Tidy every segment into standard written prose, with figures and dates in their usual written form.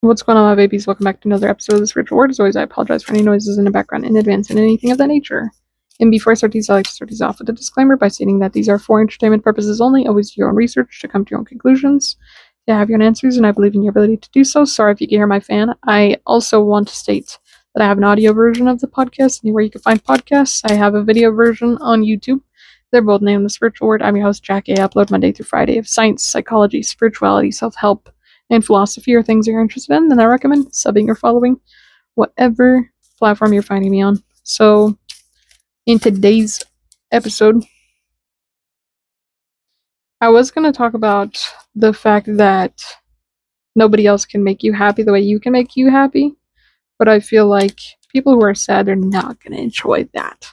What's going on, my babies? Welcome back to another episode of the Spiritual Word. As always, I apologize for any noises in the background in advance and anything of that nature. And before I start these, I like to start these off with a disclaimer by stating that these are for entertainment purposes only. Always do your own research to come to your own conclusions, to have your own answers, and I believe in your ability to do so. Sorry if you can hear my fan. I also want to state that I have an audio version of the podcast anywhere you can find podcasts. I have a video version on YouTube. They're both named The Spiritual Word. I'm your host, Jack A. I upload Monday through Friday of science, psychology, spirituality, self-help, and philosophy are things you're interested in, then I recommend subbing or following whatever platform you're finding me on. So, in today's episode, I was going to talk about the fact that nobody else can make you happy the way you can make you happy, but I feel like people who are sad are not going to enjoy that.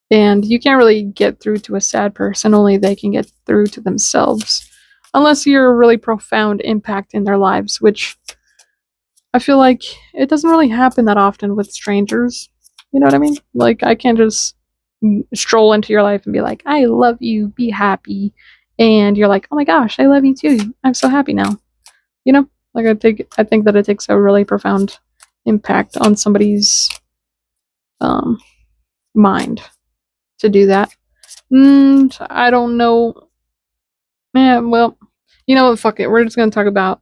And you can't really get through to a sad person, only they can get through to themselves. Unless you're a really profound impact in their lives, which I feel like it doesn't really happen that often with strangers. You know what I mean? Like, I can't just stroll into your life and be like, I love you, be happy. And you're like, oh my gosh, I love you too. I'm so happy now. You know? Like, I think that it takes a really profound impact on somebody's mind to do that. And I don't know. Yeah, well, you know what, fuck it. We're just going to talk about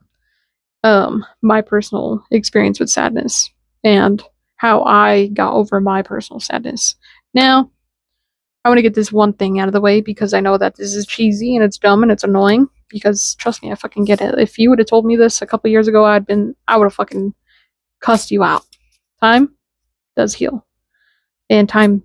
my personal experience with sadness and how I got over my personal sadness. Now, I want to get this one thing out of the way because I know that this is cheesy and it's dumb and it's annoying because, trust me, I fucking get it. If you would have told me this a couple years ago, I would have fucking cussed you out. Time does heal. And time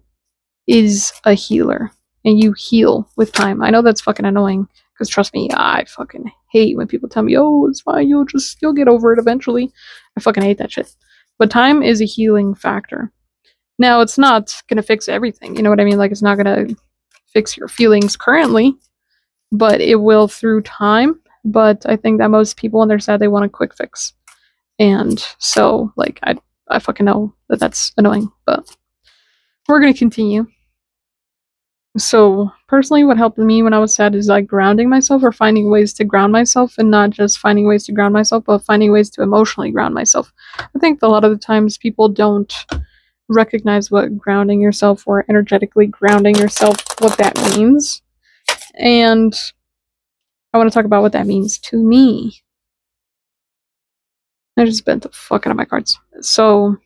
is a healer. And you heal with time. I know that's fucking annoying. Because trust me, I fucking hate when people tell me, oh, it's fine, you'll get over it eventually. I fucking hate that shit. But time is a healing factor. Now, it's not gonna fix everything, you know what I mean? Like, it's not gonna fix your feelings currently, but it will through time. But I think that most people, when they're sad, they want a quick fix. And so, like, I fucking know that that's annoying, but we're gonna continue. So, personally, what helped me when I was sad is like grounding myself or finding ways to ground myself, and not just finding ways to ground myself, but finding ways to emotionally ground myself. I think a lot of the times people don't recognize what grounding yourself or energetically grounding yourself, what that means. And I want to talk about what that means to me. I just bent the fuck out of my cards. So,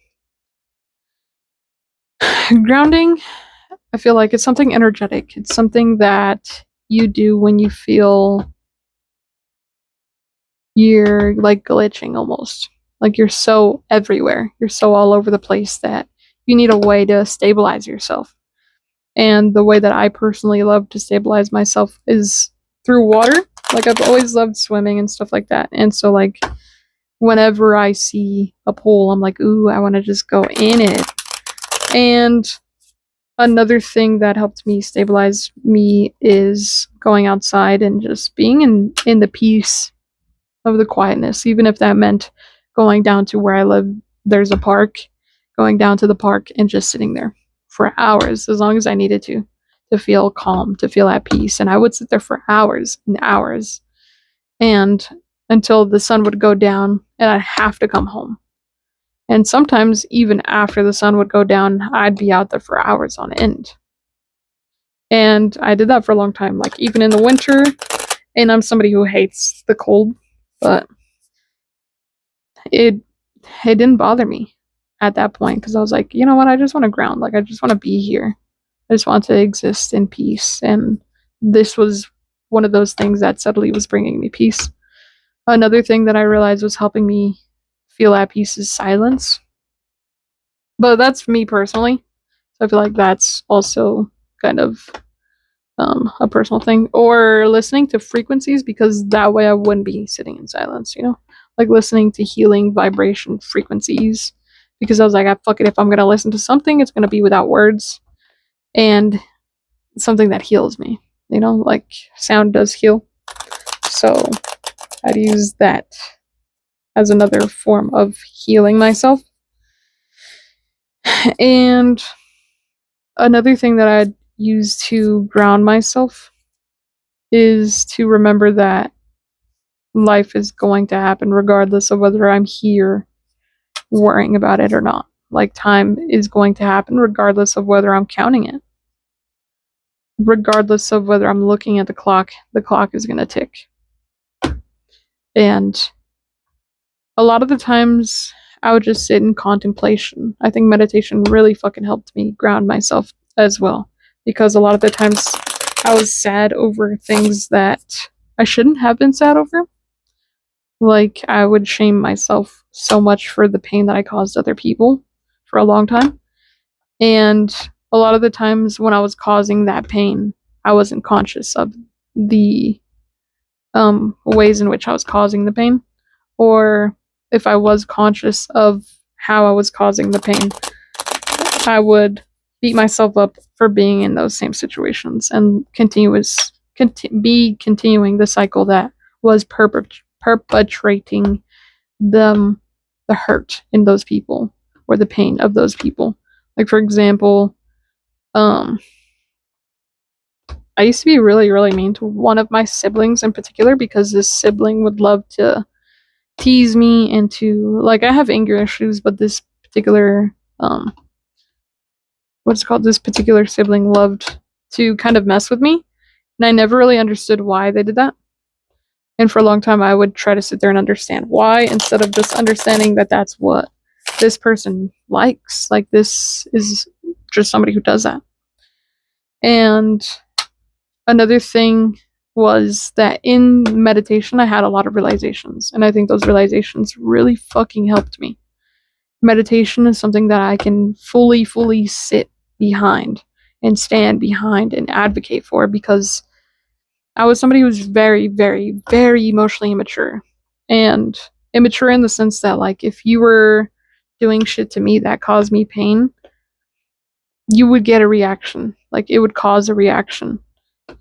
grounding, I feel like it's something energetic. It's something that you do when you feel you're like glitching almost. Like you're so everywhere. You're so all over the place that you need a way to stabilize yourself. And the way that I personally love to stabilize myself is through water. Like, I've always loved swimming and stuff like that. And so, like, whenever I see a pool, I'm like, ooh, I want to just go in it. And another thing that helped me stabilize me is going outside and just being in the peace of the quietness, even if that meant going down to where I live. There's a park, going down to the park and just sitting there for hours, as long as I needed to feel calm, to feel at peace. And I would sit there for hours and hours, and until the sun would go down and I'd have to come home. And sometimes, even after the sun would go down, I'd be out there for hours on end. And I did that for a long time, like even in the winter. And I'm somebody who hates the cold, but it didn't bother me at that point, because I was like, you know what, I just want to ground. Like, I just want to be here. I just want to exist in peace. And this was one of those things that subtly was bringing me peace. Another thing that I realized was helping me feel at peace is silence. But that's me personally. So I feel like that's also kind of a personal thing. Or listening to frequencies, because that way I wouldn't be sitting in silence, you know? Like listening to healing vibration frequencies. Because I was like, fuck it, if I'm going to listen to something, it's going to be without words. And something that heals me. You know, like sound does heal. So I'd use that as another form of healing myself. And another thing that I'd use to ground myself is to remember that life is going to happen regardless of whether I'm here worrying about it or not. Like, time is going to happen regardless of whether I'm counting it. Regardless of whether I'm looking at the clock is going to tick. And a lot of the times, I would just sit in contemplation. I think meditation really fucking helped me ground myself as well. Because a lot of the times, I was sad over things that I shouldn't have been sad over. Like, I would shame myself so much for the pain that I caused other people for a long time. And a lot of the times when I was causing that pain, I wasn't conscious of the ways in which I was causing the pain. Or if I was conscious of how I was causing the pain, I would beat myself up for being in those same situations and continuing the cycle that was perpetrating the hurt in those people or the pain of those people. Like, for example, I used to be really, really mean to one of my siblings in particular because this sibling would love to tease me and to, like, I have anger issues, but this particular, this particular sibling loved to kind of mess with me, and I never really understood why they did that. And for a long time, I would try to sit there and understand why, instead of just understanding that that's what this person likes. Like, this is just somebody who does that. And another thing was that in meditation, I had a lot of realizations, and I think those realizations really fucking helped me. Meditation is something that I can fully sit behind and stand behind and advocate for, because I was somebody who was very, very, very emotionally immature. And immature in the sense that, like, if you were doing shit to me that caused me pain, you would get a reaction. Like, it would cause a reaction.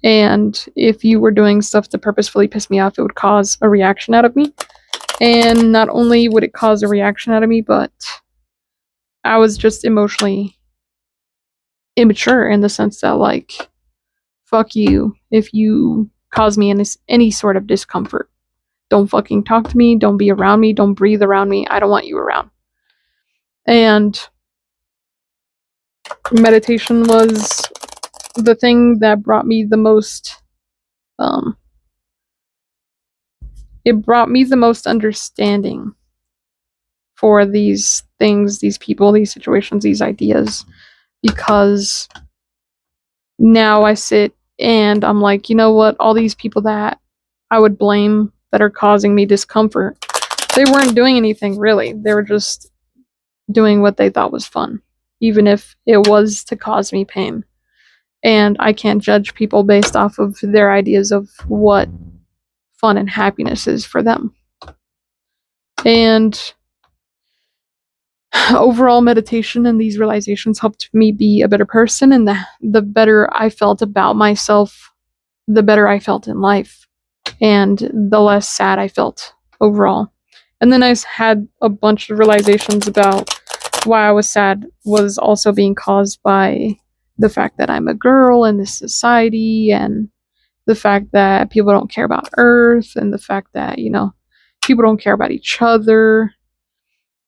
And if you were doing stuff to purposefully piss me off, it would cause a reaction out of me. And not only would it cause a reaction out of me, but I was just emotionally immature in the sense that, like, fuck you if you cause me any sort of discomfort. Don't fucking talk to me. Don't be around me. Don't breathe around me. I don't want you around. And meditation was the thing that brought me the most, it brought me the most understanding for these things, these people, these situations, these ideas, because now I sit and I'm like, you know what, all these people that I would blame that are causing me discomfort, they weren't doing anything really. They were just doing what they thought was fun, even if it was to cause me pain. And I can't judge people based off of their ideas of what fun and happiness is for them. And overall, meditation and these realizations helped me be a better person, and the better I felt about myself, the better I felt in life, and the less sad I felt overall. And then I had a bunch of realizations about why I was sad was also being caused by the fact that I'm a girl in this society, and the fact that people don't care about Earth, and the fact that, you know, people don't care about each other.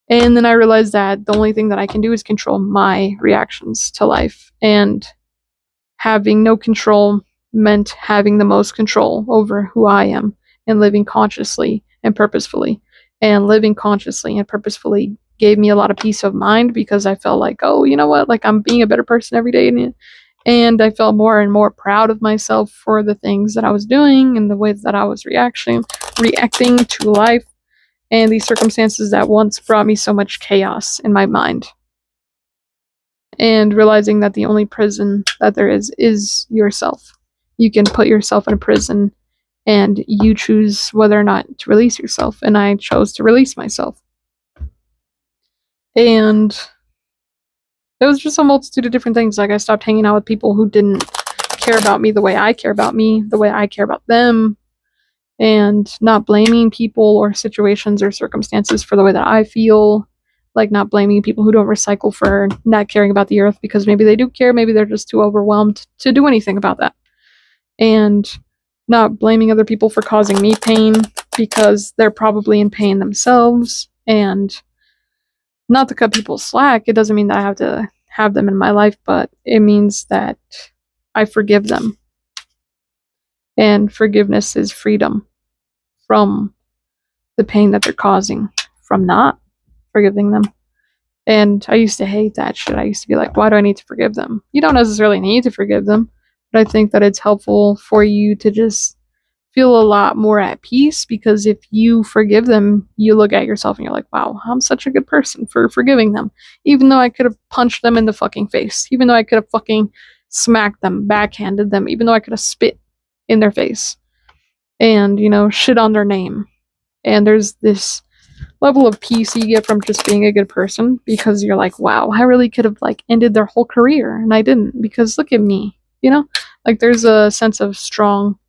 And then I realized that the only thing that I can do is control my reactions to life. And having no control meant having the most control over who I am, and living consciously and purposefully. And living consciously and purposefully gave me a lot of peace of mind, because I felt like, oh, you know what, like, I'm being a better person every day. And I felt more and more proud of myself for the things that I was doing and the ways that I was reacting to life and these circumstances that once brought me so much chaos in my mind. And realizing that the only prison that there is yourself. You can put yourself in a prison, and you choose whether or not to release yourself. And I chose to release myself. And it was just a multitude of different things. Like, I stopped hanging out with people who didn't care about me the way I care about me, the way I care about them, and not blaming people or situations or circumstances for the way that I feel. Like, not blaming people who don't recycle for not caring about the earth, because maybe they do care, maybe they're just too overwhelmed to do anything about that. And not blaming other people for causing me pain, because they're probably in pain themselves. And not to cut people slack, it doesn't mean that I have to have them in my life, but it means that I forgive them. And forgiveness is freedom from the pain that they're causing from not forgiving them. And I used to hate that shit. I used to be like, why do I need to forgive them? You don't necessarily need to forgive them, but I think that it's helpful for you to just feel a lot more at peace, because if you forgive them, you look at yourself and you're like, wow, I'm such a good person for forgiving them. Even though I could have punched them in the fucking face, even though I could have fucking smacked them, backhanded them, even though I could have spit in their face and, shit on their name. And there's this level of peace you get from just being a good person, because you're like, wow, I really could have ended their whole career, and I didn't, because look at me, there's a sense of strength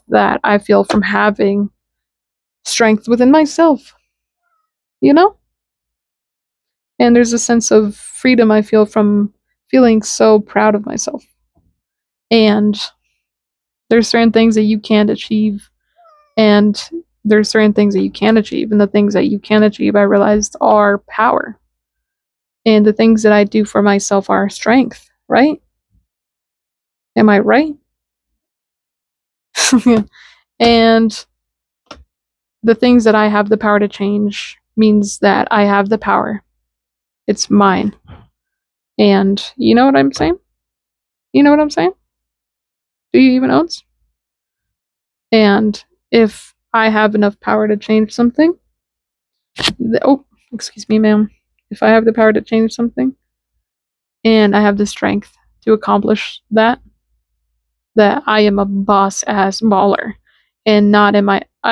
that I feel from having strength within myself, and there's a sense of freedom I feel from feeling so proud of myself. And there's certain things that you can't achieve, and there's certain things that you can achieve, and the things that you can achieve, I realized, are power. And the things that I do for myself are strength, right? Am I right? And the things that I have the power to change means that I have the power. It's mine. And you know what I'm saying? You know what I'm saying? Do you even know? And if I have enough power to change something, excuse me, ma'am. If I have the power to change something, and I have the strength to accomplish that I am a boss-ass baller. And I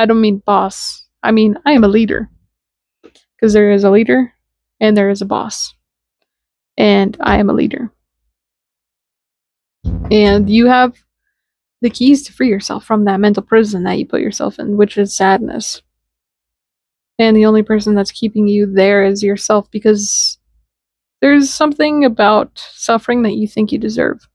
don't mean boss, I mean I am a leader. Because there is a leader, and there is a boss. And I am a leader. And you have the keys to free yourself from that mental prison that you put yourself in, which is sadness. And the only person that's keeping you there is yourself, because there's something about suffering that you think you deserve.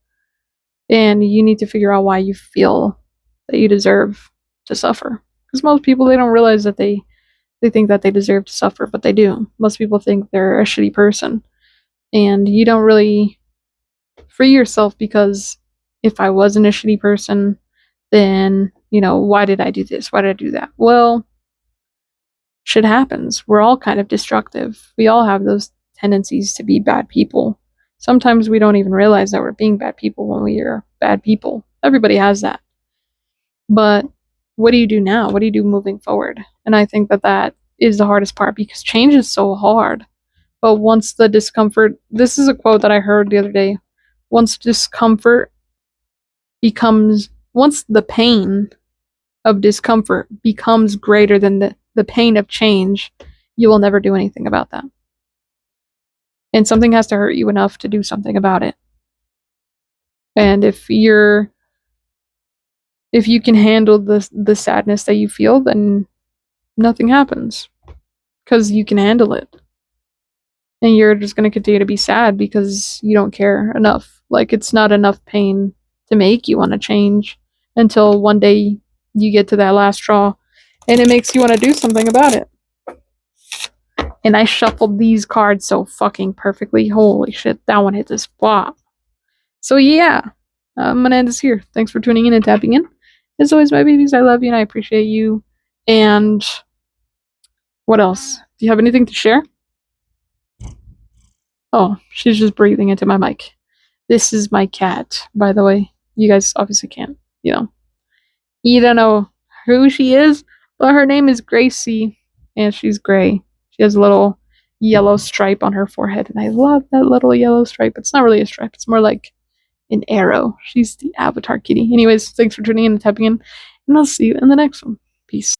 And you need to figure out why you feel that you deserve to suffer. Because most people, they don't realize that they think that they deserve to suffer, but they do. Most people think they're a shitty person. And you don't really free yourself, because if I wasn't a shitty person, then, why did I do this? Why did I do that? Well, shit happens. We're all kind of destructive. We all have those tendencies to be bad people. Sometimes we don't even realize that we're being bad people when we are bad people. Everybody has that. But what do you do now? What do you do moving forward? And I think that is the hardest part, because change is so hard. But once the discomfort, this is a quote that I heard the other day, once the pain of discomfort becomes greater than the pain of change, you will never do anything about that. And something has to hurt you enough to do something about it. And if you can handle the sadness that you feel, then nothing happens, because you can handle it. And you're just going to continue to be sad because you don't care enough. It's not enough pain to make you want to change, until one day you get to that last straw and it makes you want to do something about it. And I shuffled these cards so fucking perfectly. Holy shit, that one hit the spot. So yeah, I'm going to end this here. Thanks for tuning in and tapping in. As always, my babies, I love you and I appreciate you. And what else? Do you have anything to share? Oh, she's just breathing into my mic. This is my cat, by the way. You guys obviously can't, You don't know who she is, but her name is Gracie, and she's gray. She has a little yellow stripe on her forehead, and I love that little yellow stripe. It's not really a stripe. It's more like an arrow. She's the avatar kitty. Anyways, thanks for tuning in and tapping in, and I'll see you in the next one. Peace.